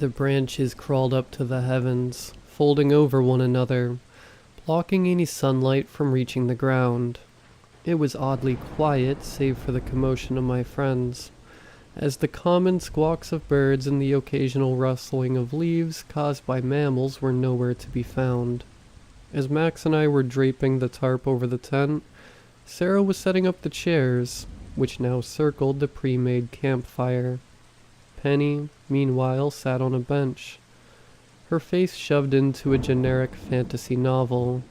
The branches crawled up to the heavens, folding over one another, blocking any sunlight from reaching the ground. It was oddly quiet, save for the commotion of my friends, as the common squawks of birds and the occasional rustling of leaves caused by mammals were nowhere to be found. As Max and I were draping the tarp over the tent, Sarah was setting up the chairs, which now circled the pre-made campfire. Penny, meanwhile, sat on a bench, her face shoved into a generic fantasy novel.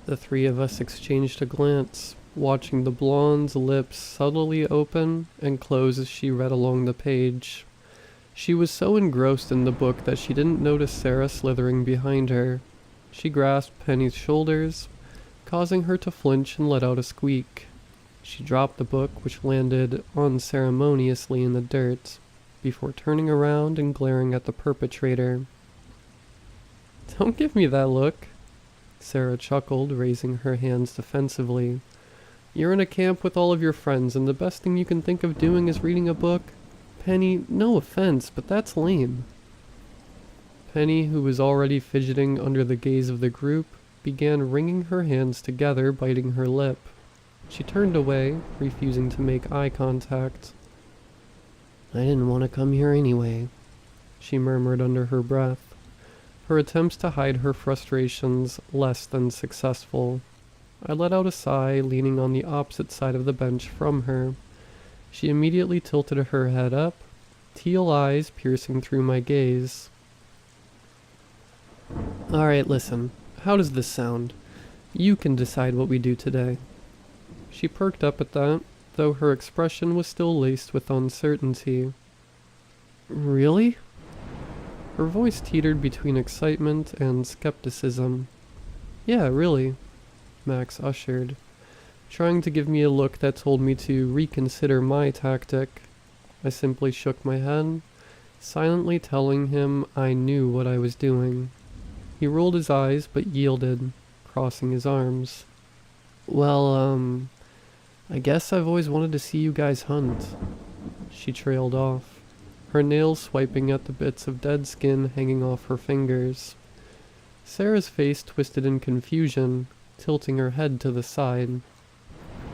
The three of us exchanged a glance, watching the blonde's lips subtly open and close as she read along the page. She was so engrossed in the book that she didn't notice Sarah slithering behind her. She grasped Penny's shoulders, causing her to flinch and let out a squeak. She dropped the book, which landed unceremoniously in the dirt, before turning around and glaring at the perpetrator. "Don't give me that look," Sarah chuckled, raising her hands defensively. "You're in a camp with all of your friends, and the best thing you can think of doing is reading a book? Penny, no offense, but that's lame." Penny, who was already fidgeting under the gaze of the group, began wringing her hands together, biting her lip. She turned away, refusing to make eye contact. "I didn't want to come here anyway," she murmured under her breath, her attempts to hide her frustrations less than successful. I let out a sigh, leaning on the opposite side of the bench from her. She immediately tilted her head up, teal eyes piercing through my gaze. "Alright, listen. How does this sound? You can decide what we do today." She perked up at that, though her expression was still laced with uncertainty. "Really?" Her voice teetered between excitement and skepticism. "Yeah, really," Max ushered, trying to give me a look that told me to reconsider my tactic. I simply shook my head, silently telling him I knew what I was doing. He rolled his eyes but yielded, crossing his arms. "Well, I guess I've always wanted to see you guys hunt." She trailed off, her nails swiping at the bits of dead skin hanging off her fingers. Sarah's face twisted in confusion, tilting her head to the side.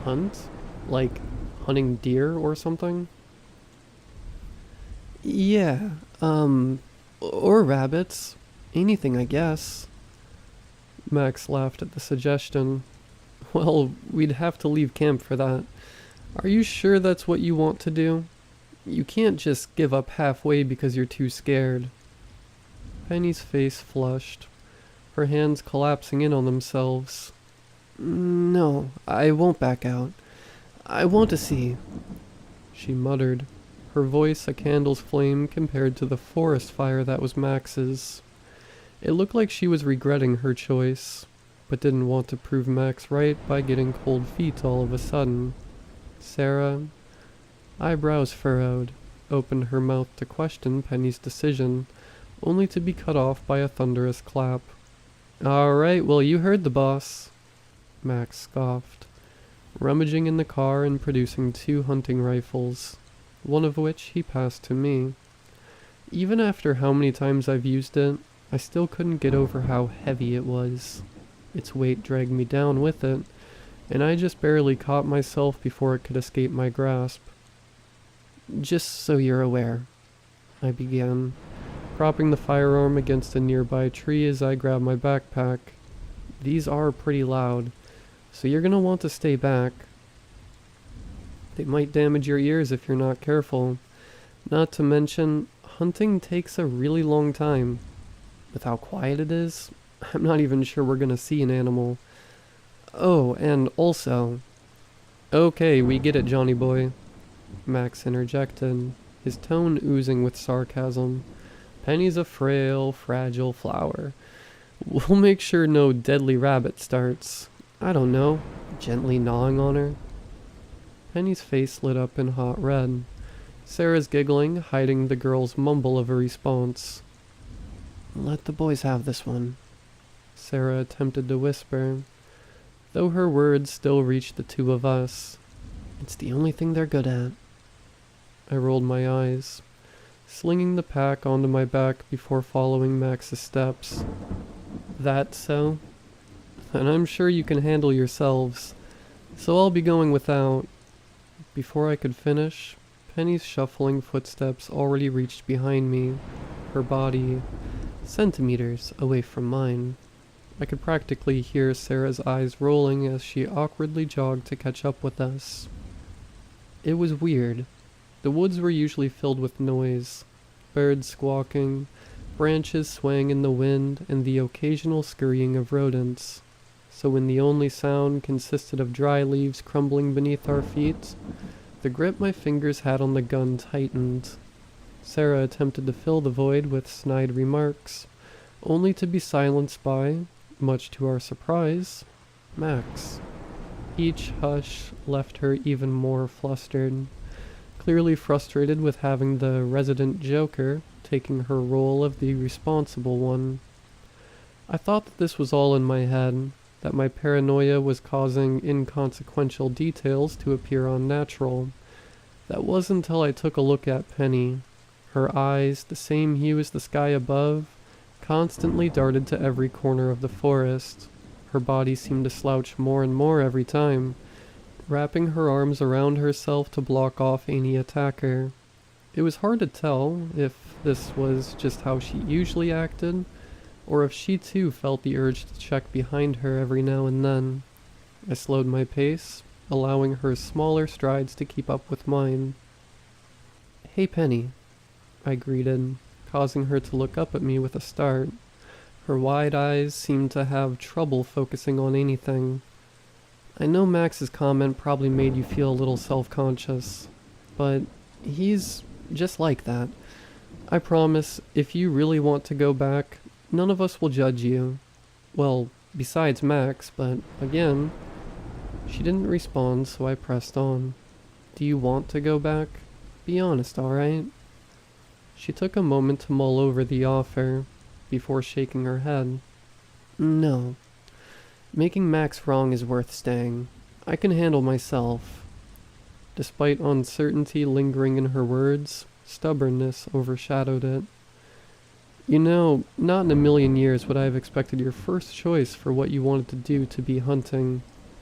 "Hunt? Like hunting deer or something?" "Yeah, or rabbits. Anything, I guess." Max laughed at the suggestion. "Well, we'd have to leave camp for that. Are you sure that's what you want to do? You can't just give up halfway because you're too scared." Penny's face flushed, her hands collapsing in on themselves. "No, I won't back out. I want to see," she muttered, her voice a candle's flame compared to the forest fire that was Max's. It looked like she was regretting her choice, but didn't want to prove Max right by getting cold feet all of a sudden. Sarah, eyebrows furrowed, opened her mouth to question Penny's decision, only to be cut off by a thunderous clap. "All right, well, you heard the boss," Max scoffed, rummaging in the car and producing 2 hunting rifles, one of which he passed to me. Even after how many times I've used it, I still couldn't get over how heavy it was. Its weight dragged me down with it, and I just barely caught myself before it could escape my grasp. "Just so you're aware," I began, propping the firearm against a nearby tree as I grabbed my backpack. "These are pretty loud, so you're gonna want to stay back. They might damage your ears if you're not careful. Not to mention, hunting takes a really long time. With how quiet it is, I'm not even sure we're gonna see an animal. Oh, and also..." "Okay, we get it, Johnny boy," Max interjected, his tone oozing with sarcasm. "Penny's a frail, fragile flower. We'll make sure no deadly rabbit starts, I don't know, gently gnawing on her." Penny's face lit up in hot red, Sarah's giggling hiding the girl's mumble of a response. "Let the boys have this one," Sarah attempted to whisper, though her words still reached the 2 of us. "It's the only thing they're good at." I rolled my eyes. slinging the pack onto my back before following Max's steps. That so? And I'm sure you can handle yourselves, so I'll be going without. Before I could finish, Penny's shuffling footsteps already reached behind me, her body centimeters away from mine. I could practically hear Sarah's eyes rolling as she awkwardly jogged to catch up with us. It was weird. The woods were usually filled with noise, birds squawking, branches swaying in the wind, and the occasional scurrying of rodents. So when the only sound consisted of dry leaves crumbling beneath our feet, the grip my fingers had on the gun tightened. Sarah attempted to fill the void with snide remarks, only to be silenced by, much to our surprise, Max. Each hush left her even more flustered, clearly frustrated with having the resident joker taking her role of the responsible one. I thought that this was all in my head, that my paranoia was causing inconsequential details to appear unnatural. That was until I took a look at Penny. Her eyes, the same hue as the sky above, constantly darted to every corner of the forest. Her body seemed to slouch more and more every time, wrapping her arms around herself to block off any attacker. It was hard to tell if this was just how she usually acted, or if she too felt the urge to check behind her every now and then. I slowed my pace, allowing her smaller strides to keep up with mine. "Hey, Penny," I greeted, causing her to look up at me with a start. Her wide eyes seemed to have trouble focusing on anything. "I know Max's comment probably made you feel a little self-conscious, but he's just like that. I promise, if you really want to go back, none of us will judge you. Well, besides Max, but again..." She didn't respond, so I pressed on. "Do you want to go back? Be honest, alright?" She took a moment to mull over the offer, before shaking her head. "No. Making Max wrong is worth staying. I can handle myself." Despite uncertainty lingering in her words, stubbornness overshadowed it. "You know, not in a million years would I have expected your first choice for what you wanted to do to be hunting.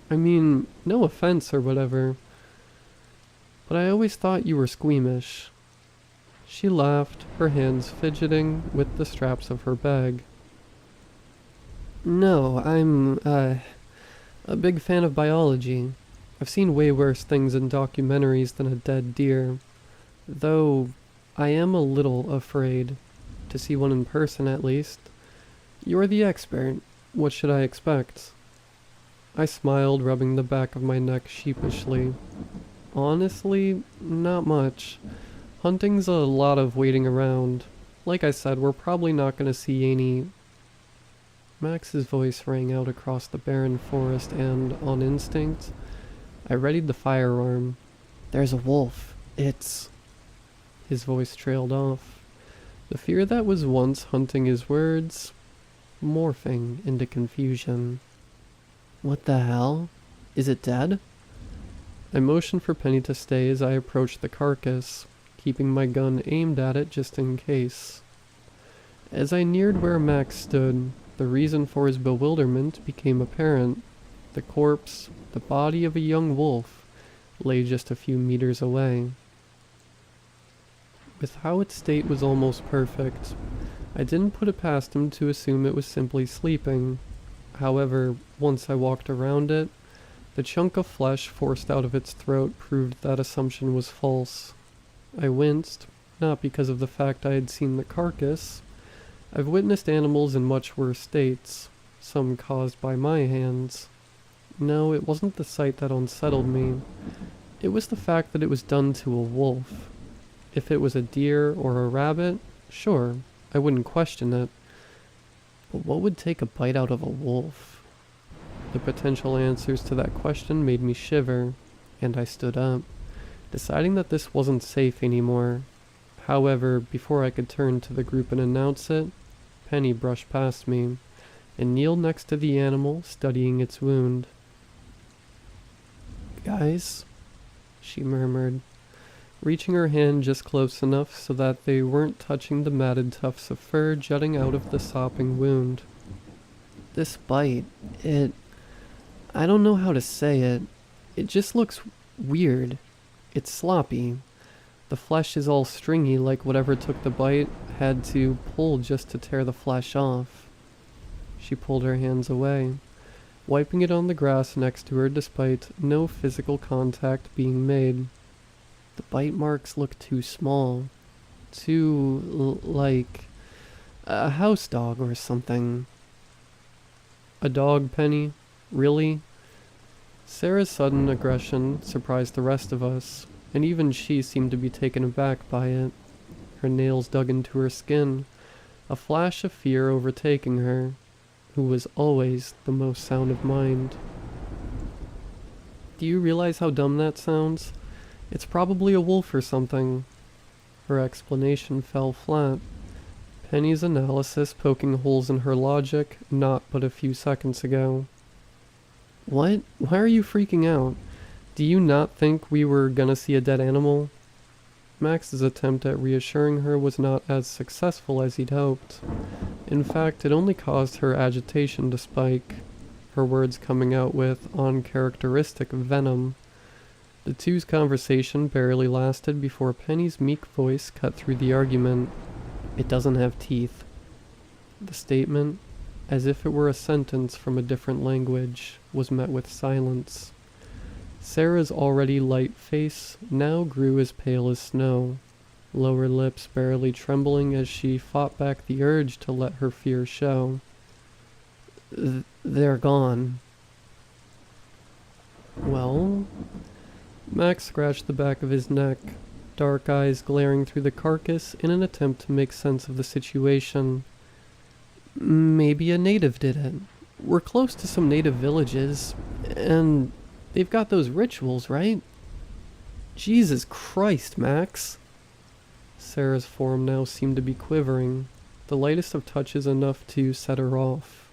I mean, no offense or whatever, but I always thought you were squeamish." She laughed, her hands fidgeting with the straps of her bag. "No, I'm, a big fan of biology. I've seen way worse things in documentaries than a dead deer. Though, I am a little afraid. To see one in person, at least. You're the expert. What should I expect?" I smiled, rubbing the back of my neck sheepishly. "Honestly, not much. Hunting's a lot of waiting around. Like I said, we're probably not going to see any..." Max's voice rang out across the barren forest and, on instinct, I readied the firearm. "There's a wolf. It's..." His voice trailed off. The fear that was once hunting his words, morphing into confusion. "What the hell? Is it dead?" I motioned for Penny to stay as I approached the carcass, keeping my gun aimed at it just in case. As I neared where Max stood, the reason for his bewilderment became apparent. The corpse, the body of a young wolf, lay just a few meters away. With how its state was almost perfect, I didn't put it past him to assume it was simply sleeping. However, once I walked around it, the chunk of flesh forced out of its throat proved that assumption was false. I winced, not because of the fact I had seen the carcass. I've witnessed animals in much worse states, some caused by my hands. No, it wasn't the sight that unsettled me. It was the fact that it was done to a wolf. If it was a deer or a rabbit, sure, I wouldn't question it. But what would take a bite out of a wolf? The potential answers to that question made me shiver, and I stood up, deciding that this wasn't safe anymore. However, before I could turn to the group and announce it, Penny brushed past me, and kneeled next to the animal, studying its wound. "Guys," she murmured, reaching her hand just close enough so that they weren't touching the matted tufts of fur jutting out of the sopping wound. This bite, I don't know how to say it. It just looks weird. It's sloppy. The flesh is all stringy like whatever took the bite had to pull just to tear the flesh off. She pulled her hands away, wiping it on the grass next to her despite no physical contact being made. The bite marks look too small. Like a house dog or something. A dog, Penny? Really? Sarah's sudden aggression surprised the rest of us, and even she seemed to be taken aback by it. Her nails dug into her skin, a flash of fear overtaking her, who was always the most sound of mind. Do you realize how dumb that sounds? It's probably a wolf or something. Her explanation fell flat. Penny's analysis poking holes in her logic not but a few seconds ago. What? Why are you freaking out? Do you not think we were gonna see a dead animal? Max's attempt at reassuring her was not as successful as he'd hoped. In fact, it only caused her agitation to spike, her words coming out with uncharacteristic venom. The two's conversation barely lasted before Penny's meek voice cut through the argument. It doesn't have teeth. The statement, as if it were a sentence from a different language, was met with silence. Sarah's already light face now grew as pale as snow, lower lips barely trembling as she fought back the urge to let her fear show. They're gone. Well? Max scratched the back of his neck, dark eyes glaring through the carcass in an attempt to make sense of the situation. Maybe a native did it. We're close to some native villages, and they've got those rituals, right? Jesus Christ, Max. Sarah's form now seemed to be quivering, the lightest of touches enough to set her off.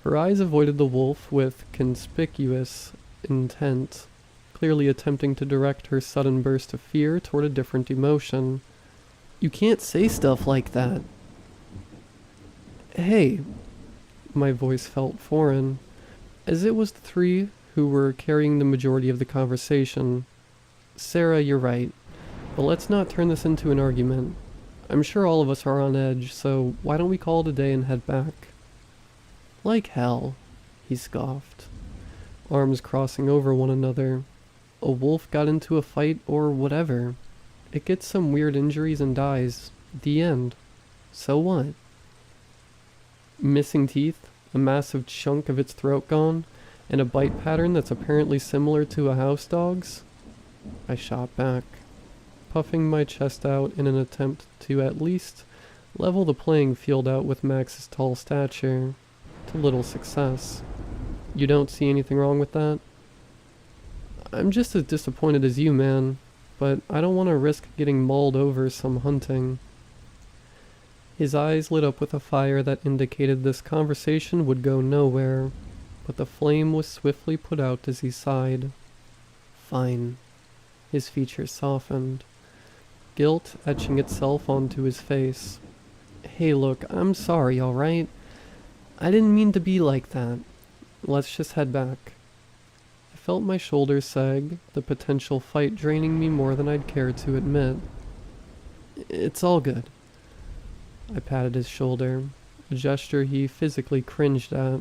Her eyes avoided the wolf with conspicuous intent, clearly attempting to direct her sudden burst of fear toward a different emotion. You can't say stuff like that. Hey, my voice felt foreign, as it was the three who were carrying the majority of the conversation. Sarah, you're right, but let's not turn this into an argument. I'm sure all of us are on edge, so why don't we call it a day and head back? Like hell, he scoffed, arms crossing over one another. A wolf got into a fight or whatever. It gets some weird injuries and dies. The end. So what? Missing teeth, a massive chunk of its throat gone, and a bite pattern that's apparently similar to a house dog's? I shot back, puffing my chest out in an attempt to at least level the playing field out with Max's tall stature, to little success. You don't see anything wrong with that? I'm just as disappointed as you, man, but I don't want to risk getting mauled over some hunting. His eyes lit up with a fire that indicated this conversation would go nowhere, but the flame was swiftly put out as he sighed. Fine. His features softened, guilt etching itself onto his face. Hey look, I'm sorry, alright? I didn't mean to be like that. Let's just head back. I felt my shoulders sag, the potential fight draining me more than I'd care to admit. It's all good. I patted his shoulder, a gesture he physically cringed at.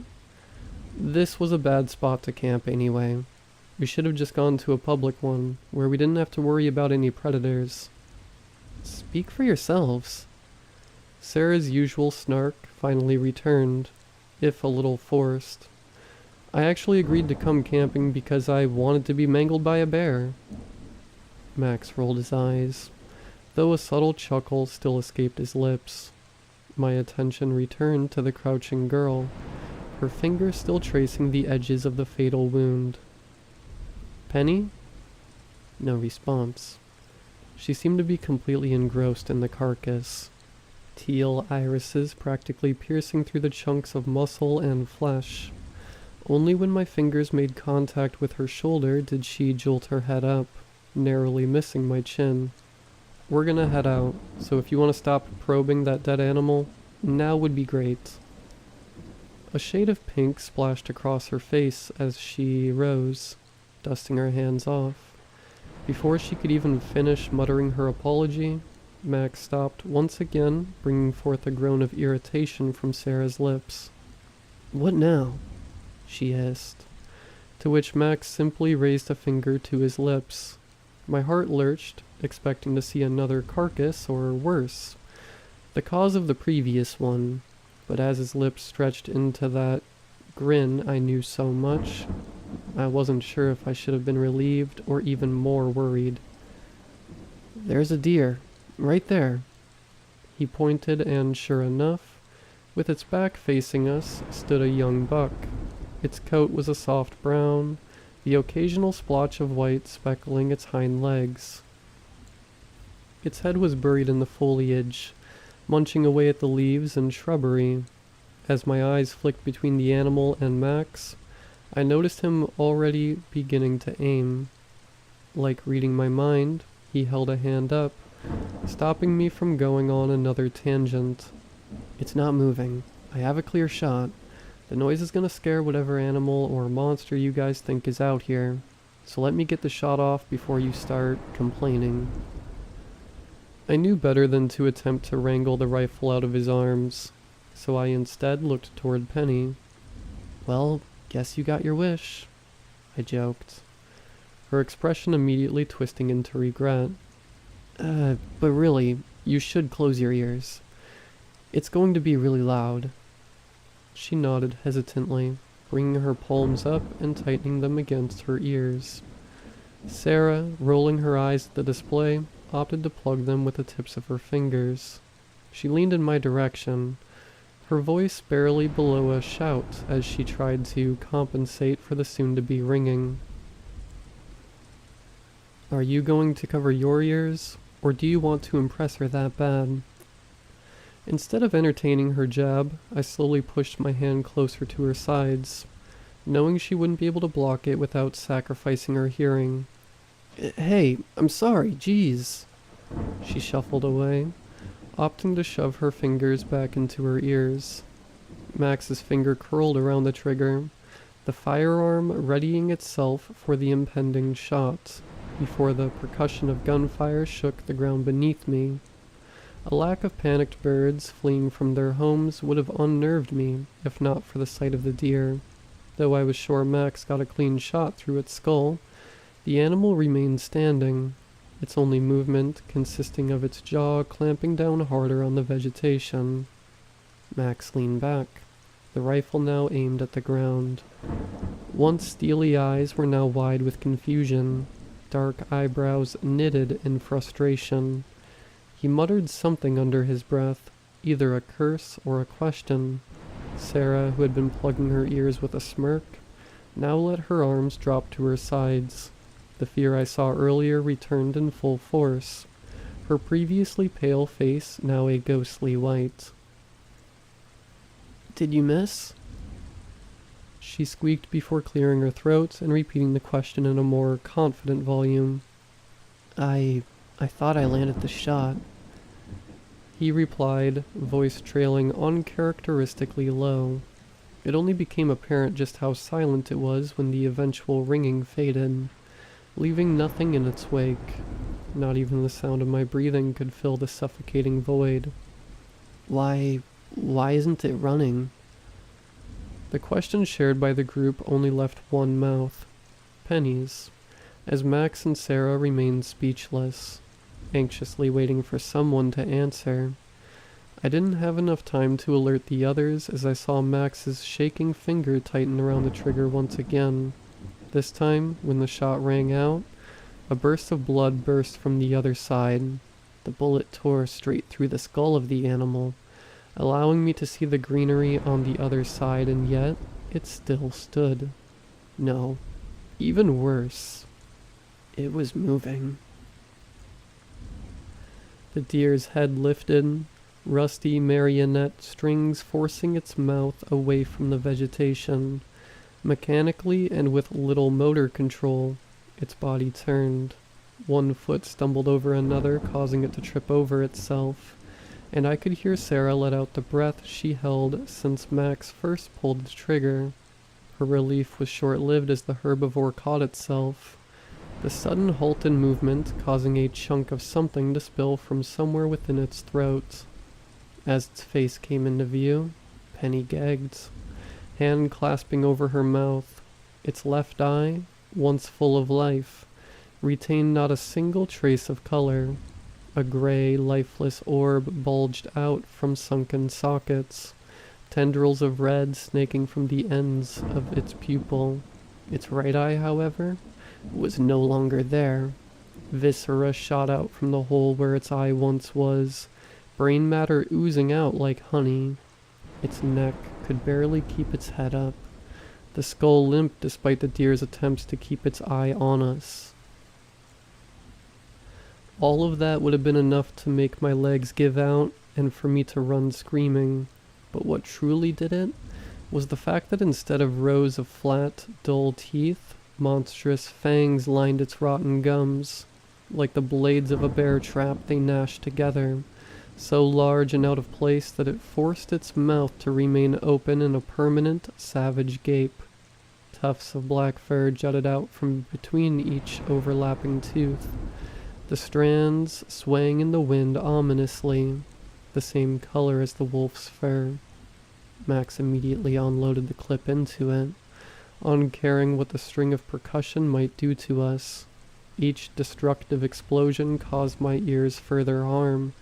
This was a bad spot to camp anyway. We should have just gone to a public one, where we didn't have to worry about any predators. Speak for yourselves. Sarah's usual snark finally returned, if a little forced. I actually agreed to come camping because I wanted to be mangled by a bear. Max rolled his eyes, though a subtle chuckle still escaped his lips. My attention returned to the crouching girl, her fingers still tracing the edges of the fatal wound. Penny? No response. She seemed to be completely engrossed in the carcass, teal irises practically piercing through the chunks of muscle and flesh. Only when my fingers made contact with her shoulder did she jolt her head up, narrowly missing my chin. We're gonna head out, so if you want to stop probing that dead animal, now would be great. A shade of pink splashed across her face as she rose, dusting her hands off. Before she could even finish muttering her apology, Max stopped once again, bringing forth a groan of irritation from Sarah's lips. "What now?" she hissed, to which Max simply raised a finger to his lips. My heart lurched, expecting to see another carcass or worse, the cause of the previous one, but as his lips stretched into that grin I knew so much, I wasn't sure if I should have been relieved or even more worried. "There's a deer, right there." He pointed, and sure enough, with its back facing us, stood a young buck. Its coat was a soft brown, the occasional splotch of white speckling its hind legs. Its head was buried in the foliage, munching away at the leaves and shrubbery. As my eyes flicked between the animal and Max, I noticed him already beginning to aim. Like reading my mind, he held a hand up, stopping me from going on another tangent. "It's not moving. I have a clear shot. The noise is gonna scare whatever animal or monster you guys think is out here, so let me get the shot off before you start complaining." I knew better than to attempt to wrangle the rifle out of his arms, so I instead looked toward Penny. "Well, guess you got your wish," I joked, her expression immediately twisting into regret. But really, you should close your ears. It's going to be really loud." She nodded hesitantly, bringing her palms up and tightening them against her ears. Sarah, rolling her eyes at the display, opted to plug them with the tips of her fingers. She leaned in my direction, her voice barely below a shout as she tried to compensate for the soon-to-be ringing. "Are you going to cover your ears, or do you want to impress her that bad?" Instead of entertaining her jab, I slowly pushed my hand closer to her sides, knowing she wouldn't be able to block it without sacrificing her hearing. "Hey, I'm sorry, jeez." She shuffled away, opting to shove her fingers back into her ears. Max's finger curled around the trigger, the firearm readying itself for the impending shot, before the percussion of gunfire shook the ground beneath me. A lack of panicked birds fleeing from their homes would have unnerved me, if not for the sight of the deer. Though I was sure Max got a clean shot through its skull, the animal remained standing, its only movement consisting of its jaw clamping down harder on the vegetation. Max leaned back, the rifle now aimed at the ground. Once steely eyes were now wide with confusion, dark eyebrows knitted in frustration. He muttered something under his breath, either a curse or a question. Sarah, who had been plugging her ears with a smirk, now let her arms drop to her sides. The fear I saw earlier returned in full force, her previously pale face now a ghostly white. "Did you miss?" She squeaked before clearing her throat and repeating the question in a more confident volume. I thought I landed the shot," he replied, voice trailing uncharacteristically low. It only became apparent just how silent it was when the eventual ringing faded, leaving nothing in its wake. Not even the sound of my breathing could fill the suffocating void. Why isn't it running?" The question shared by the group only left one mouth, Penny's, as Max and Sarah remained speechless, anxiously waiting for someone to answer. I didn't have enough time to alert the others as I saw Max's shaking finger tighten around the trigger once again. This time, when the shot rang out, a burst of blood burst from the other side. The bullet tore straight through the skull of the animal, allowing me to see the greenery on the other side, and yet it still stood. No, even worse. It was moving. The deer's head lifted, rusty marionette strings forcing its mouth away from the vegetation. Mechanically and with little motor control, its body turned, One foot stumbled over another, causing it to trip over itself, and I could hear Sarah let out the breath she held since Max first pulled the trigger. Her relief was short-lived as the herbivore caught itself. The sudden halt in movement causing a chunk of something to spill from somewhere within its throat. As its face came into view, Penny gagged, hand clasping over her mouth. Its left eye, once full of life, retained not a single trace of color. A gray, lifeless orb bulged out from sunken sockets, tendrils of red snaking from the ends of its pupil. Its right eye, however, was no longer there. Viscera shot out from the hole where its eye once was, brain matter oozing out like honey. Its neck could barely keep its head up. The skull limped despite the deer's attempts to keep its eye on us. All of that would have been enough to make my legs give out and for me to run screaming. But what truly did it was the fact that instead of rows of flat, dull teeth, monstrous fangs lined its rotten gums. Like the blades of a bear trap, they gnashed together, so large and out of place that it forced its mouth to remain open in a permanent, savage gape. Tufts of black fur jutted out from between each overlapping tooth, the strands swaying in the wind ominously, the same color as the wolf's fur. Max immediately unloaded the clip into it, uncaring what the string of percussion might do to us. Each destructive explosion caused my ears further harm,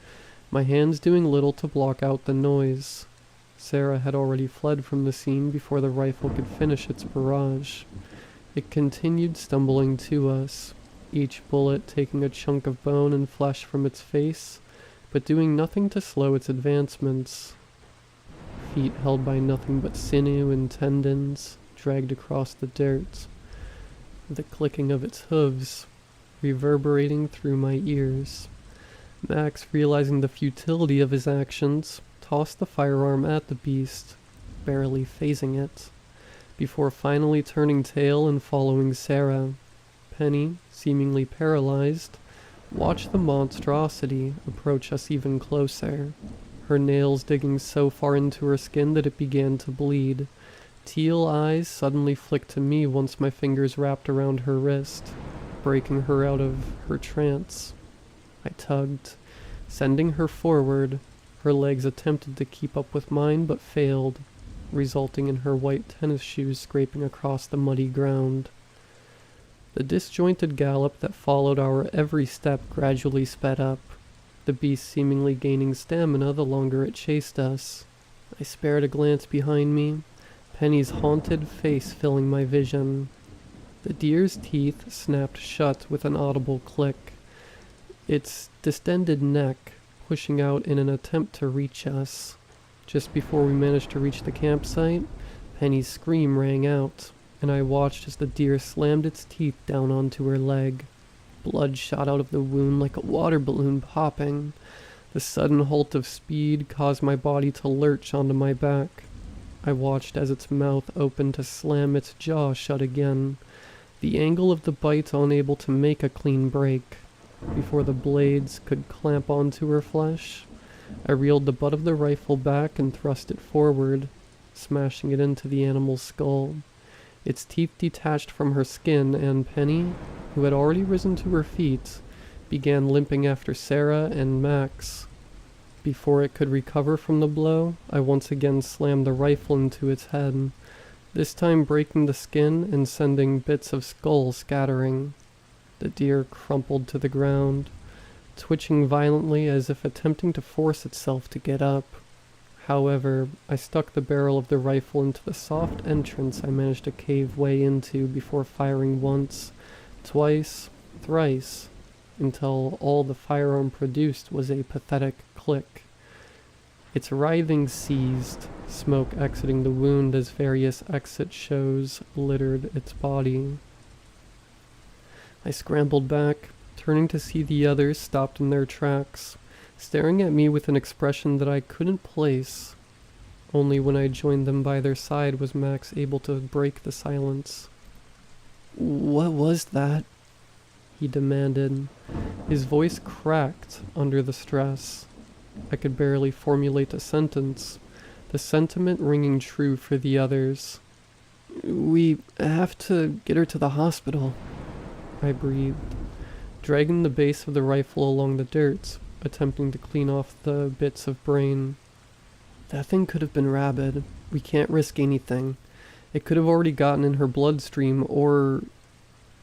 my hands doing little to block out the noise. Sarah had already fled from the scene before the rifle could finish its barrage. It continued stumbling to us, each bullet taking a chunk of bone and flesh from its face, but doing nothing to slow its advancements. Feet held by nothing but sinew and tendons dragged across the dirt, the clicking of its hooves reverberating through my ears. Max, realizing the futility of his actions, tossed the firearm at the beast, barely phasing it, before finally turning tail and following Sarah. Penny, seemingly paralyzed, watched the monstrosity approach us even closer, her nails digging so far into her skin that it began to bleed. Teal eyes suddenly flicked to me once my fingers wrapped around her wrist, breaking her out of her trance. I tugged, sending her forward. Her legs attempted to keep up with mine but failed, resulting in her white tennis shoes scraping across the muddy ground. The disjointed gallop that followed our every step gradually sped up, the beast seemingly gaining stamina the longer it chased us. I spared a glance behind me, Penny's haunted face filling my vision. The deer's teeth snapped shut with an audible click, its distended neck pushing out in an attempt to reach us. Just before we managed to reach the campsite, Penny's scream rang out, and I watched as the deer slammed its teeth down onto her leg. Blood shot out of the wound like a water balloon popping. The sudden halt of speed caused my body to lurch onto my back. I watched as its mouth opened to slam its jaw shut again, the angle of the bite unable to make a clean break. Before the blades could clamp onto her flesh, I reeled the butt of the rifle back and thrust it forward, smashing it into the animal's skull. Its teeth detached from her skin, and Penny, who had already risen to her feet, began limping after Sarah and Max. Before it could recover from the blow, I once again slammed the rifle into its head, this time breaking the skin and sending bits of skull scattering. The deer crumpled to the ground, twitching violently as if attempting to force itself to get up. However, I stuck the barrel of the rifle into the soft entrance I managed to cave way into before firing once, twice, thrice, until all the firearm produced was a pathetic click. Its writhing ceased, smoke exiting the wound as various exit shows littered its body. I scrambled back, turning to see the others stopped in their tracks, staring at me with an expression that I couldn't place. Only when I joined them by their side was Max able to break the silence. "What was that?" he demanded. His voice cracked under the stress. I could barely formulate a sentence, the sentiment ringing true for the others. "We have to get her to the hospital," I breathed, dragging the base of the rifle along the dirt, attempting to clean off the bits of brain. "That thing could have been rabid. We can't risk anything. It could have already gotten in her bloodstream, or..."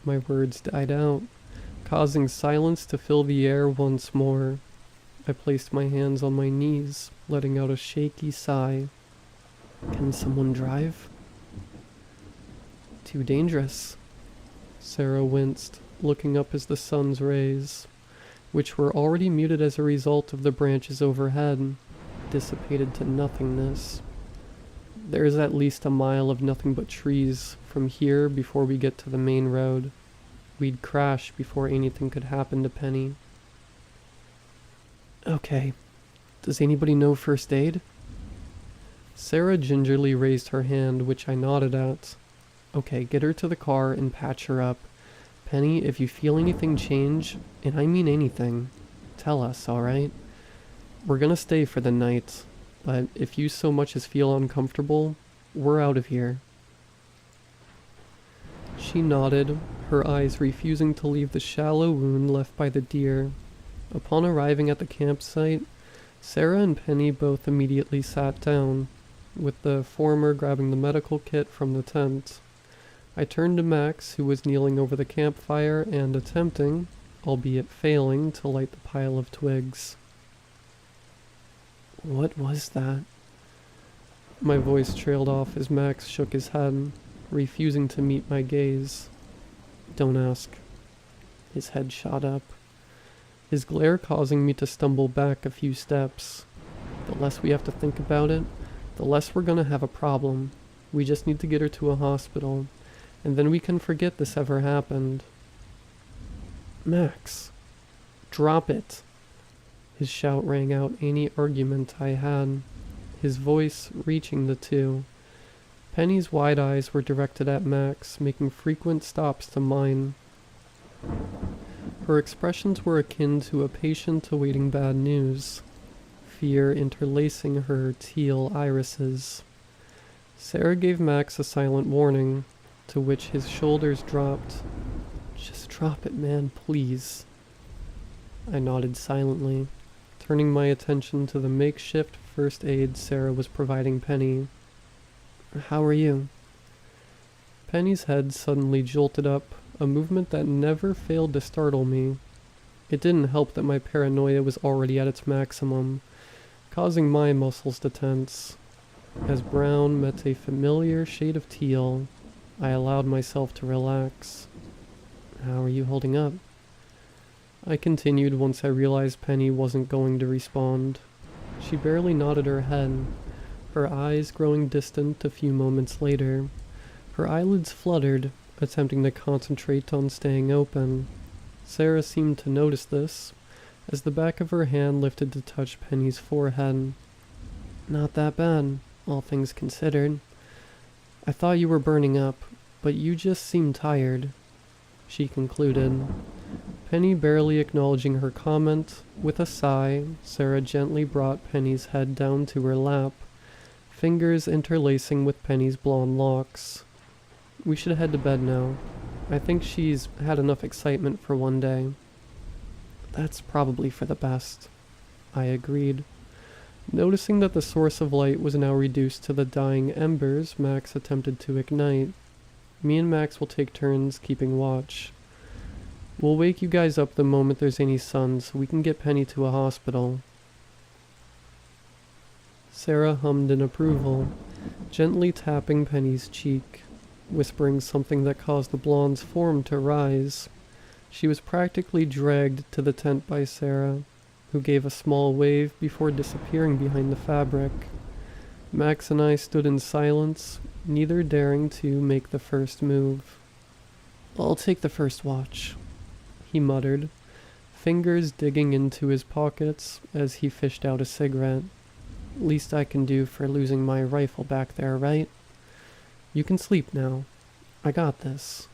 My words died out, causing silence to fill the air once more. I placed my hands on my knees, letting out a shaky sigh. "Can someone drive?" "Too dangerous." Sarah winced, looking up as the sun's rays, which were already muted as a result of the branches overhead, dissipated to nothingness. There is at least a mile of nothing but trees from here before we get to the main road. We'd crash before anything could happen to Penny. "Okay. Does anybody know first aid?" Sarah gingerly raised her hand, which I nodded at. "Okay, get her to the car and patch her up. Penny, if you feel anything change, and I mean anything, tell us, alright? We're gonna stay for the night, but if you so much as feel uncomfortable, we're out of here." She nodded, her eyes refusing to leave the shallow wound left by the deer. Upon arriving at the campsite, Sarah and Penny both immediately sat down, with the former grabbing the medical kit from the tent. I turned to Max, who was kneeling over the campfire and attempting, albeit failing, to light the pile of twigs. "What was that?" My voice trailed off as Max shook his head, refusing to meet my gaze. "Don't ask." His head shot up, his glare causing me to stumble back a few steps. The less we have to think about it, the less we're gonna have a problem. We just need to get her to a hospital, and then we can forget this ever happened. "Max, drop it." His shout rang out any argument I had, his voice reaching the two. Penny's wide eyes were directed at Max, making frequent stops to mine. Her expressions were akin to a patient awaiting bad news, fear interlacing her teal irises. Sarah gave Max a silent warning, to which his shoulders dropped. "Just drop it, man, please." I nodded silently, turning my attention to the makeshift first aid Sarah was providing Penny. "How are you?" Penny's head suddenly jolted up, a movement that never failed to startle me. It didn't help that my paranoia was already at its maximum, causing my muscles to tense. As brown met a familiar shade of teal, I allowed myself to relax. "How are you holding up?" I continued once I realized Penny wasn't going to respond. She barely nodded her head, her eyes growing distant a few moments later. Her eyelids fluttered, attempting to concentrate on staying open. Sarah seemed to notice this, as the back of her hand lifted to touch Penny's forehead. "Not that bad, all things considered. I thought you were burning up, but you just seem tired," she concluded. Penny barely acknowledging her comment, with a sigh, Sarah gently brought Penny's head down to her lap, fingers interlacing with Penny's blonde locks. "We should head to bed now. I think she's had enough excitement for one day." "That's probably for the best," I agreed. Noticing that the source of light was now reduced to the dying embers Max attempted to ignite. Me and Max will take turns keeping watch. We'll wake you guys up the moment there's any sun so we can get Penny to a hospital. Sarah hummed in approval, gently tapping Penny's cheek, whispering something that caused the blonde's form to rise. She was practically dragged to the tent by Sarah, who gave a small wave before disappearing behind the fabric. Max and I stood in silence, neither daring to make the first move. "I'll take the first watch," he muttered, fingers digging into his pockets as he fished out a cigarette. "Least I can do for losing my rifle back there, right? You can sleep now. I got this."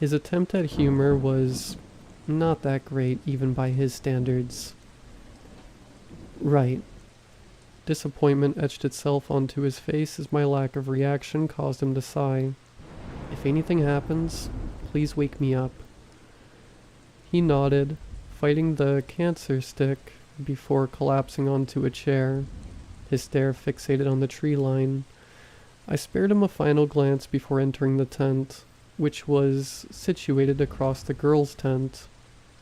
His attempt at humor was not that great, even by his standards. Right. Disappointment etched itself onto his face as my lack of reaction caused him to sigh. If anything happens, please wake me up. He nodded, fighting the cancer stick before collapsing onto a chair, his stare fixated on the tree line. I spared him a final glance before entering the tent, which was situated across the girls' tent,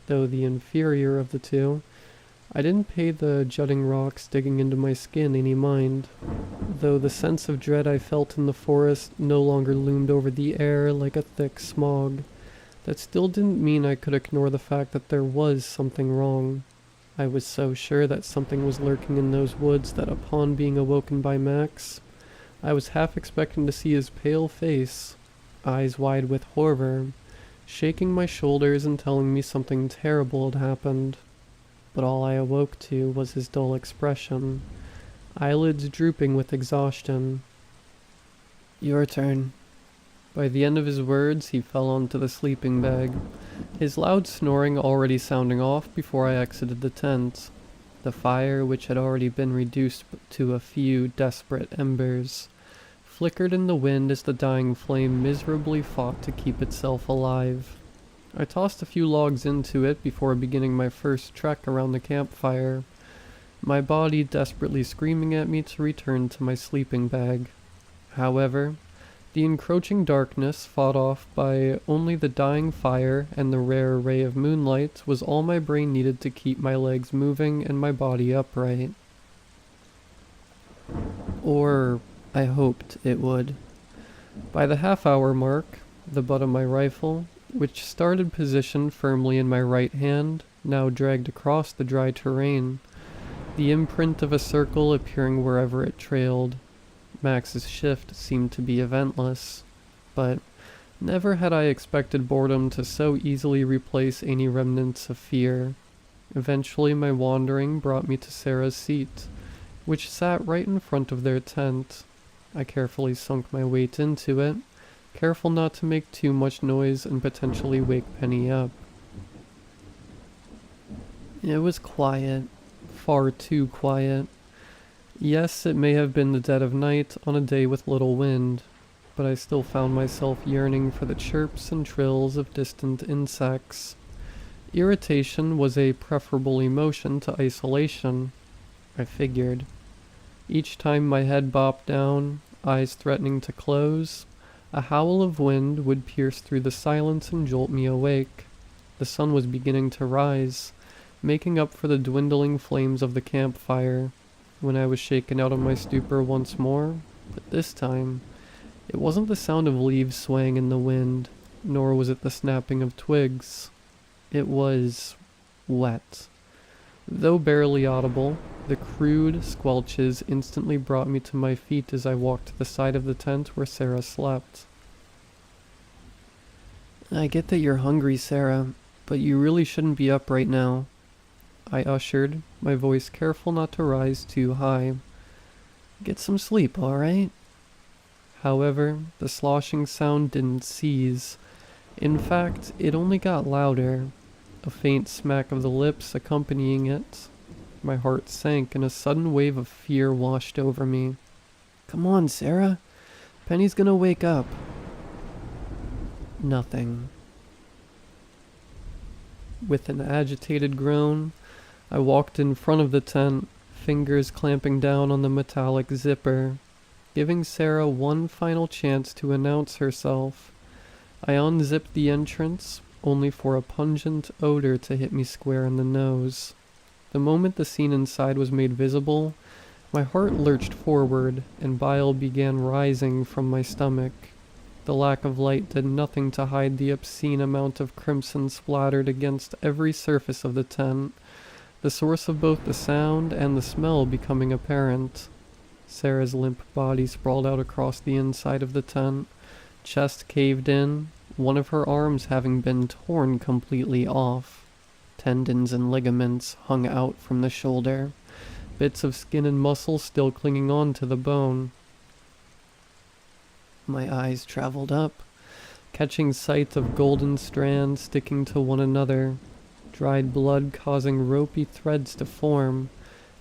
though the inferior of the two. I didn't pay the jutting rocks digging into my skin any mind, though the sense of dread I felt in the forest no longer loomed over the air like a thick smog. That still didn't mean I could ignore the fact that there was something wrong. I was so sure that something was lurking in those woods that upon being awoken by Max, I was half expecting to see his pale face, eyes wide with horror, shaking my shoulders and telling me something terrible had happened. But all I awoke to was his dull expression, eyelids drooping with exhaustion. Your turn. By the end of his words, he fell onto the sleeping bag, his loud snoring already sounding off before I exited the tent. The fire, which had already been reduced to a few desperate embers, flickered in the wind as the dying flame miserably fought to keep itself alive. I tossed a few logs into it before beginning my first trek around the campfire, my body desperately screaming at me to return to my sleeping bag. However, the encroaching darkness, fought off by only the dying fire and the rare ray of moonlight, was all my brain needed to keep my legs moving and my body upright. Or I hoped it would. By the half-hour mark, the butt of my rifle, which started positioned firmly in my right hand, now dragged across the dry terrain, the imprint of a circle appearing wherever it trailed. Max's shift seemed to be eventless, but never had I expected boredom to so easily replace any remnants of fear. Eventually my wandering brought me to Sarah's seat, which sat right in front of their tent. I carefully sunk my weight into it, careful not to make too much noise and potentially wake Penny up. It was quiet, far too quiet. Yes, it may have been the dead of night on a day with little wind, but I still found myself yearning for the chirps and trills of distant insects. Irritation was a preferable emotion to isolation, I figured. Each time my head bopped down, eyes threatening to close, a howl of wind would pierce through the silence and jolt me awake. The sun was beginning to rise, making up for the dwindling flames of the campfire, when I was shaken out of my stupor once more, but this time, it wasn't the sound of leaves swaying in the wind, nor was it the snapping of twigs. It was wet. Though barely audible, the crude squelches instantly brought me to my feet as I walked to the side of the tent where Sarah slept. I get that you're hungry, Sarah, but you really shouldn't be up right now, I ushered, my voice careful not to rise too high. Get some sleep, all right? However, the sloshing sound didn't cease. In fact, it only got louder, a faint smack of the lips accompanying it. My heart sank and a sudden wave of fear washed over me. Come on, Sarah. Penny's gonna wake up. Nothing. With an agitated groan, I walked in front of the tent, fingers clamping down on the metallic zipper, giving Sarah one final chance to announce herself. I unzipped the entrance, only for a pungent odor to hit me square in the nose. The moment the scene inside was made visible, my heart lurched forward and bile began rising from my stomach. The lack of light did nothing to hide the obscene amount of crimson splattered against every surface of the tent, the source of both the sound and the smell becoming apparent. Sarah's limp body sprawled out across the inside of the tent, chest caved in, one of her arms having been torn completely off. Tendons and ligaments hung out from the shoulder, bits of skin and muscle still clinging on to the bone. My eyes traveled up, catching sight of golden strands sticking to one another, dried blood causing ropey threads to form,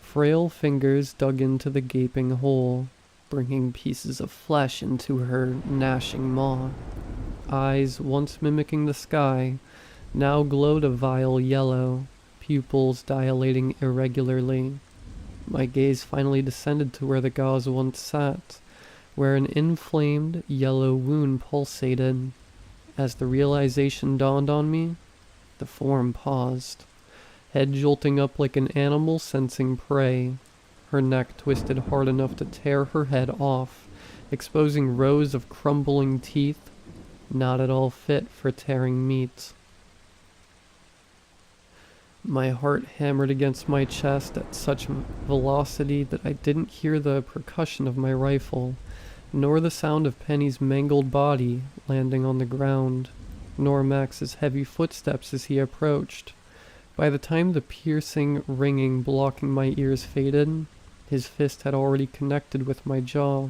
frail fingers dug into the gaping hole, bringing pieces of flesh into her gnashing maw. Eyes once mimicking the sky now glowed a vile yellow, pupils dilating irregularly. My gaze finally descended to where the gauze once sat, where an inflamed yellow wound pulsated. As the realization dawned on me, the form paused, head jolting up like an animal sensing prey, her neck twisted hard enough to tear her head off, exposing rows of crumbling teeth, not at all fit for tearing meat. My heart hammered against my chest at such velocity that I didn't hear the percussion of my rifle, nor the sound of Penny's mangled body landing on the ground, nor Max's heavy footsteps as he approached. By the time the piercing ringing blocking my ears faded, his fist had already connected with my jaw,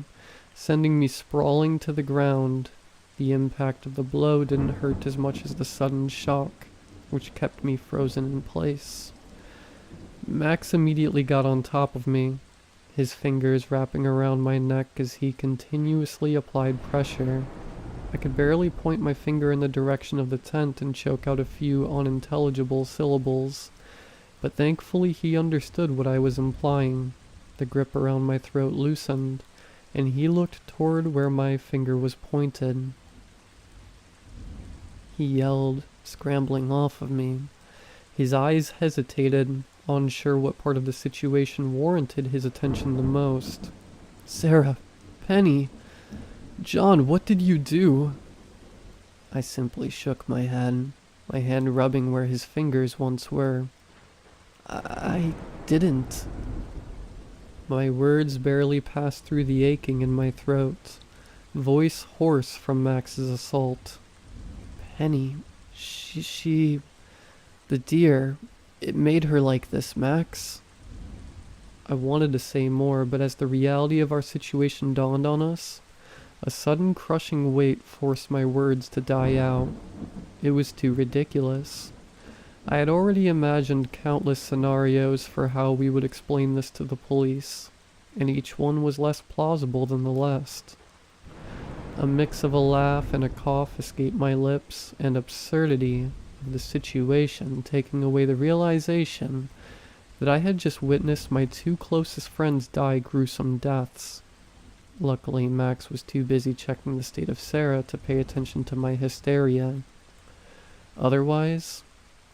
sending me sprawling to the ground. The impact of the blow didn't hurt as much as the sudden shock, which kept me frozen in place. Max immediately got on top of me, his fingers wrapping around my neck as he continuously applied pressure. I could barely point my finger in the direction of the tent and choke out a few unintelligible syllables, but thankfully he understood what I was implying. The grip around my throat loosened, and he looked toward where my finger was pointed. He yelled, scrambling off of me. His eyes hesitated, unsure what part of the situation warranted his attention the most. "Sarah, Penny, John, what did you do?" I simply shook my head, my hand rubbing where his fingers once were. I didn't." My words barely passed through the aching in my throat, voice hoarse from Max's assault. "Penny, the deer, it made her like this, Max." I wanted to say more, but as the reality of our situation dawned on us, a sudden crushing weight forced my words to die out. It was too ridiculous. I had already imagined countless scenarios for how we would explain this to the police, and each one was less plausible than the last. A mix of a laugh and a cough escaped my lips, and absurdity of the situation taking away the realization that I had just witnessed my two closest friends die gruesome deaths. Luckily, Max was too busy checking the state of Sarah to pay attention to my hysteria. Otherwise,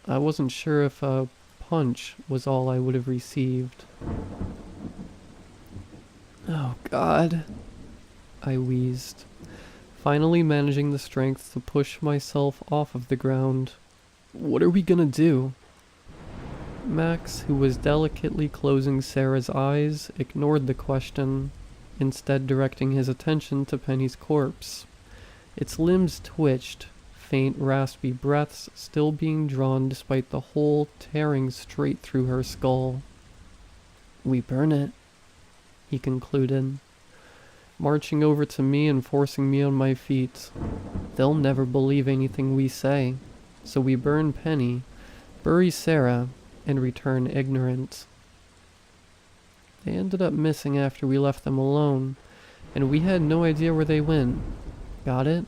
I wasn't sure if a punch was all I would have received. "Oh, God," I wheezed, finally managing the strength to push myself off of the ground. "What are we gonna do?" Max, who was delicately closing Sarah's eyes, ignored the question, instead directing his attention to Penny's corpse. Its limbs twitched, faint raspy breaths still being drawn despite the hole tearing straight through her skull. "We burn it," he concluded, marching over to me and forcing me on my feet. "They'll never believe anything we say, so we burn Penny, bury Sarah, and return ignorant." They ended up missing after we left them alone, and we had no idea where they went. Got it?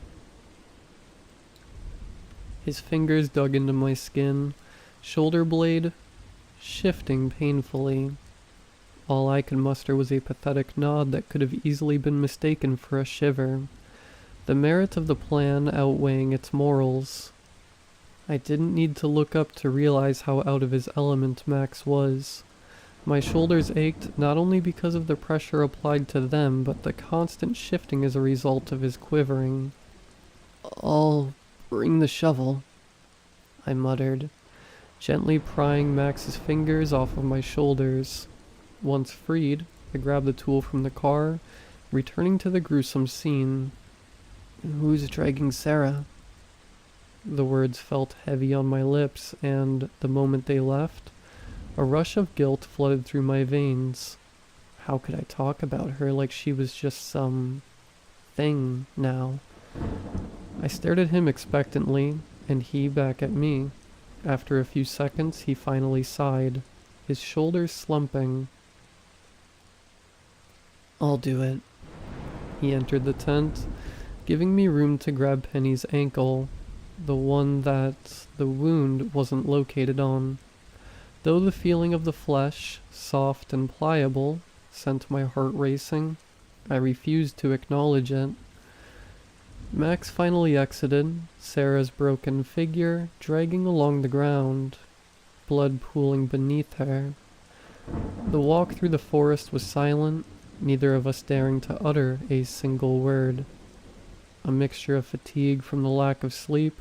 His fingers dug into my skin, shoulder blade shifting painfully. All I could muster was a pathetic nod that could have easily been mistaken for a shiver, the merit of the plan outweighing its morals. I didn't need to look up to realize how out of his element Max was. My shoulders ached not only because of the pressure applied to them, but the constant shifting as a result of his quivering. "I'll bring the shovel," I muttered, gently prying Max's fingers off of my shoulders. Once freed, I grabbed the tool from the car, returning to the gruesome scene. "Who's dragging Sarah?" The words felt heavy on my lips, and the moment they left, a rush of guilt flooded through my veins. How could I talk about her like she was just some thing now? I stared at him expectantly, and he back at me. After a few seconds, he finally sighed, his shoulders slumping. "I'll do it." He entered the tent, giving me room to grab Penny's ankle, the one that the wound wasn't located on. Though the feeling of the flesh, soft and pliable, sent my heart racing, I refused to acknowledge it. Max finally exited, Sarah's broken figure dragging along the ground, blood pooling beneath her. The walk through the forest was silent, neither of us daring to utter a single word. A mixture of fatigue from the lack of sleep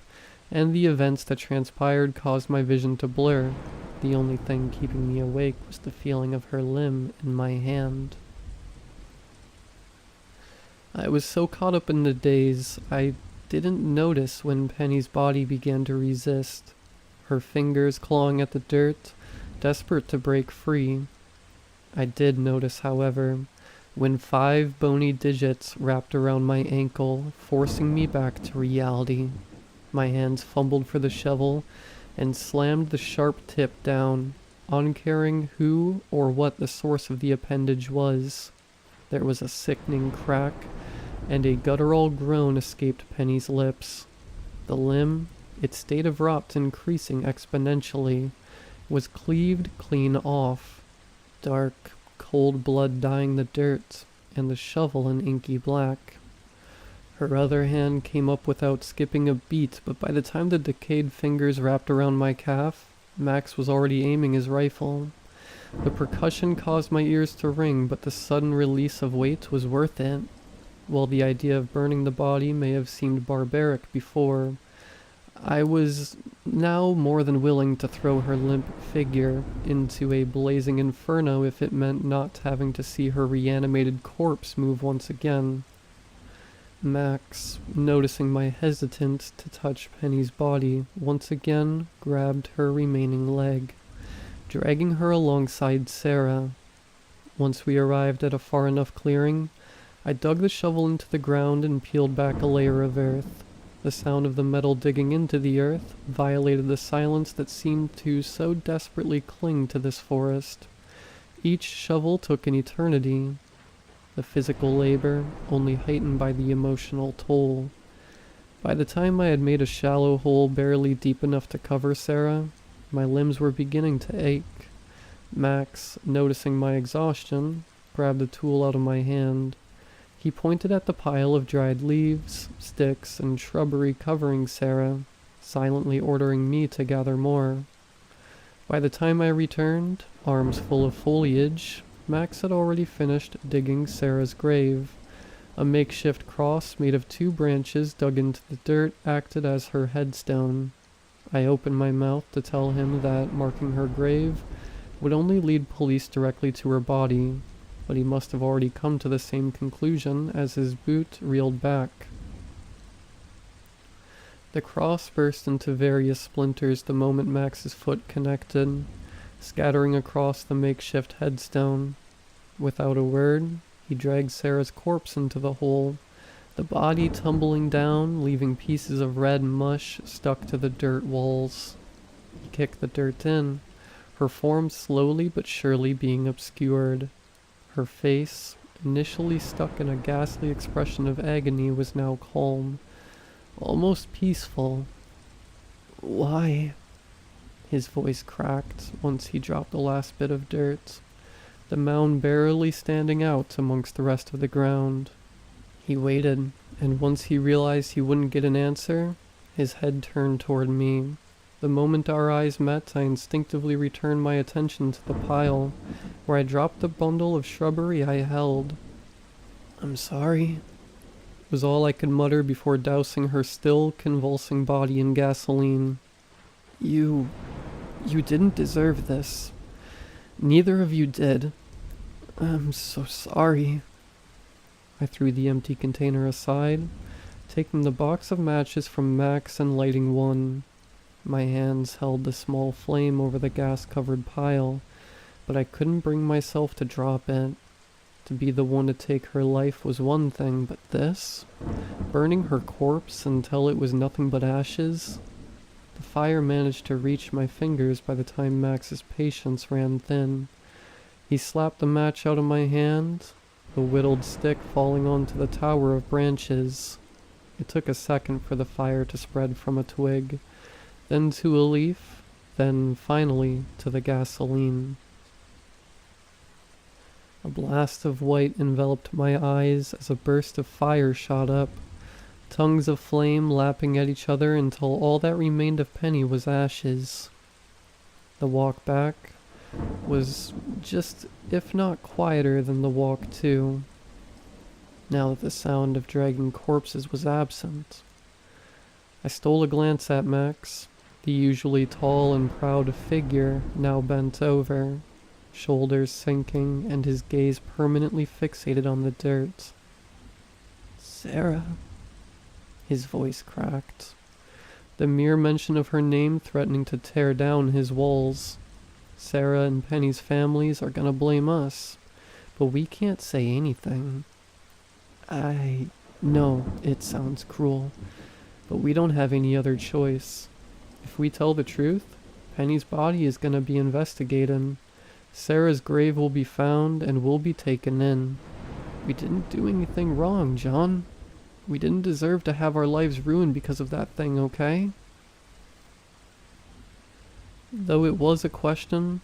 and the events that transpired caused my vision to blur. The only thing keeping me awake was the feeling of her limb in my hand. I was so caught up in the daze, I didn't notice when Penny's body began to resist, her fingers clawing at the dirt, desperate to break free. I did notice, however, when 5 bony digits wrapped around my ankle, forcing me back to reality. My hands fumbled for the shovel and slammed the sharp tip down, uncaring who or what the source of the appendage was. There was a sickening crack, and a guttural groan escaped Penny's lips. The limb, its state of rot increasing exponentially, was cleaved clean off, dark, cold blood dyeing the dirt, and the shovel an inky black. Her other hand came up without skipping a beat, but by the time the decayed fingers wrapped around my calf, Max was already aiming his rifle. The percussion caused my ears to ring, but the sudden release of weight was worth it. While the idea of burning the body may have seemed barbaric before, I was now more than willing to throw her limp figure into a blazing inferno if it meant not having to see her reanimated corpse move once again. Max, noticing my hesitance to touch Penny's body, once again grabbed her remaining leg, dragging her alongside Sarah. Once we arrived at a far enough clearing, I dug the shovel into the ground and peeled back a layer of earth. The sound of the metal digging into the earth violated the silence that seemed to so desperately cling to this forest. Each shovel took an eternity, the physical labor only heightened by the emotional toll. By the time I had made a shallow hole barely deep enough to cover Sarah, my limbs were beginning to ache. Max, noticing my exhaustion, grabbed the tool out of my hand. He pointed at the pile of dried leaves, sticks, and shrubbery covering Sarah, silently ordering me to gather more. By the time I returned, arms full of foliage, Max had already finished digging Sarah's grave. A makeshift cross made of 2 branches dug into the dirt acted as her headstone. I opened my mouth to tell him that marking her grave would only lead police directly to her body, but he must have already come to the same conclusion as his boot reeled back. The cross burst into various splinters the moment Max's foot connected, scattering across the makeshift headstone. Without a word, he dragged Sarah's corpse into the hole, the body tumbling down, leaving pieces of red mush stuck to the dirt walls. He kicked the dirt in, her form slowly but surely being obscured. Her face, initially stuck in a ghastly expression of agony, was now calm, almost peaceful. "Why?" His voice cracked once he dropped the last bit of dirt, the mound barely standing out amongst the rest of the ground. He waited, and once he realized he wouldn't get an answer, his head turned toward me. The moment our eyes met, I instinctively returned my attention to the pile, where I dropped the bundle of shrubbery I held. "I'm sorry," was all I could mutter before dousing her still convulsing body in gasoline. You didn't deserve this. Neither of you did. I'm so sorry." I threw the empty container aside, taking the box of matches from Max and lighting one. My hands held the small flame over the gas-covered pile, but I couldn't bring myself to drop it. To be the one to take her life was one thing, but this? Burning her corpse until it was nothing but ashes? The fire managed to reach my fingers by the time Max's patience ran thin. He slapped the match out of my hand, the whittled stick falling onto the tower of branches. It took a second for the fire to spread from a twig, then to a leaf, then finally to the gasoline. A blast of white enveloped my eyes as a burst of fire shot up, tongues of flame lapping at each other until all that remained of Penny was ashes. The walk back was just, if not quieter than the walk to, now that the sound of dragging corpses was absent. I stole a glance at Max, the usually tall and proud figure now bent over, shoulders sinking and his gaze permanently fixated on the dirt. "Sarah," his voice cracked, the mere mention of her name threatening to tear down his walls. Sarah and Penny's families are gonna blame us, but we can't say anything. I know it sounds cruel, but we don't have any other choice. If we tell the truth, Penny's body is gonna be investigated. Sarah's grave will be found and we'll be taken in. We didn't do anything wrong, John. We didn't deserve to have our lives ruined because of that thing, okay? Though it was a question,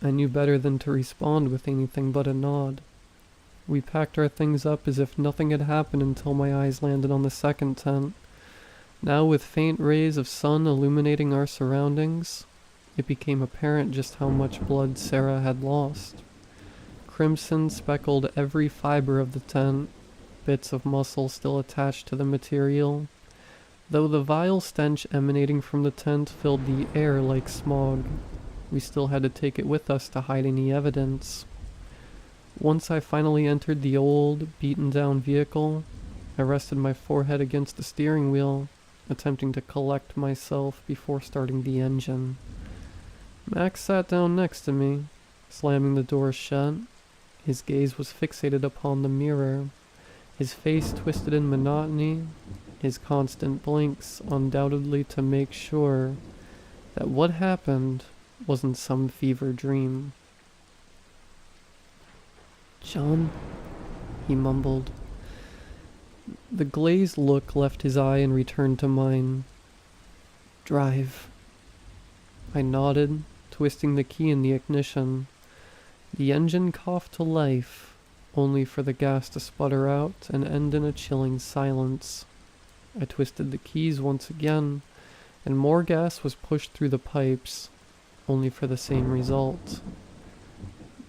I knew better than to respond with anything but a nod. We packed our things up as if nothing had happened until my eyes landed on the second tent. Now, with faint rays of sun illuminating our surroundings, it became apparent just how much blood Sarah had lost. Crimson speckled every fiber of the tent, bits of muscle still attached to the material, though the vile stench emanating from the tent filled the air like smog. We still had to take it with us to hide any evidence. Once I finally entered the old, beaten-down vehicle, I rested my forehead against the steering wheel, attempting to collect myself before starting the engine. Max sat down next to me, slamming the door shut. His gaze was fixated upon the mirror, his face twisted in monotony, his constant blinks undoubtedly to make sure that what happened wasn't some fever dream. "John," he mumbled. The glazed look left his eye and returned to mine. "Drive." I nodded, twisting the key in the ignition. The engine coughed to life, only for the gas to sputter out and end in a chilling silence. I twisted the keys once again, and more gas was pushed through the pipes, only for the same result.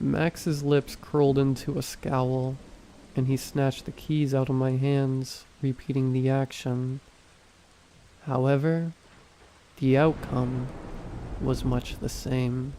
Max's lips curled into a scowl, and he snatched the keys out of my hands, repeating the action. However, the outcome was much the same.